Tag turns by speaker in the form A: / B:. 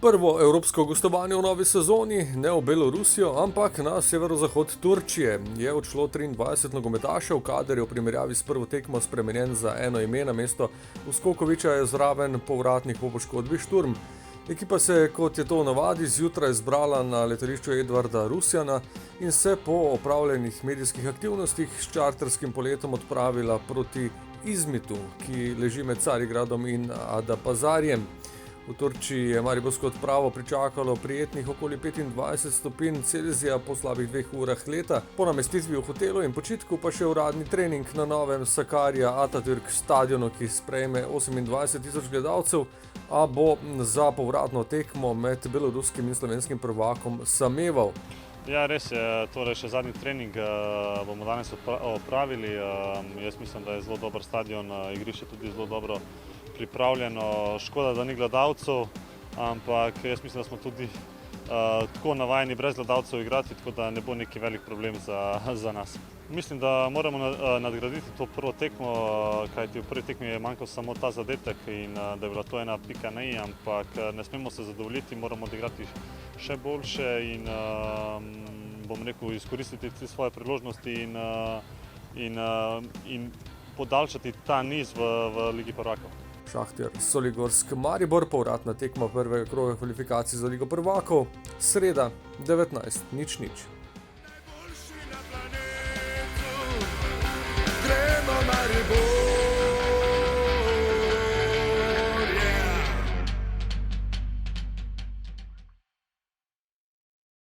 A: Prvo evropsko gostovanje v novi sezoni, ne v Belorusijo, ampak na severozahod Turčije, je odšlo 23 nogometašev, kader je v primerjavi s prvo tekmo spremenjen za eno ime, namesto Uskokoviča je zraven povratnik po poškodbi Šturm. Ekipa se je, kot je to v navadi, zjutraj zbrala na letališču Edvarda Rusjana in se po opravljenih medijskih aktivnostih s čarterskim poletom odpravila proti Izmitu, ki leži med Carigradom in Adapazarjem. V Turčiji je mariborsko odpravo pričakalo prijetnih okoli 25 stopinj Celzija po slabih 2 urah leta, po namestitvi v hotelu in počitku pa še uradni trening na novem Sakarya Atatürk stadionu, ki sprejme 28.000 gledalcev, a bo za povratno tekmo med beloruskim in slovenskim prvakom sameval.
B: Ja, res je, torej še zadnji trening bomo danes opravili. Jaz mislim, da je zelo dober stadion, igrišče tudi zelo dobro pripravljeno. Škoda, da ni gledalcev, ampak jaz mislim, da smo tudi tako navajeni brez gledalcev igrati, tako da ne bo neki velik problem za nas. Mislim, da moramo nadgraditi to prvo tekmo, kajti v prvi tekmi je manjkal samo ta zadetek in da je bila to ena pika na i, ampak ne smemo se zadovoljiti, moramo odigrati še boljše in bom rekel, izkoristiti te svoje priložnosti in podaljšati ta niz v Ligi prvakov.
A: Šahter Soligorsk Maribor, povratna tekma prvega kroga kvalifikacij za Ligo prvakov, sreda 19:00.
C: Gremo Maribor!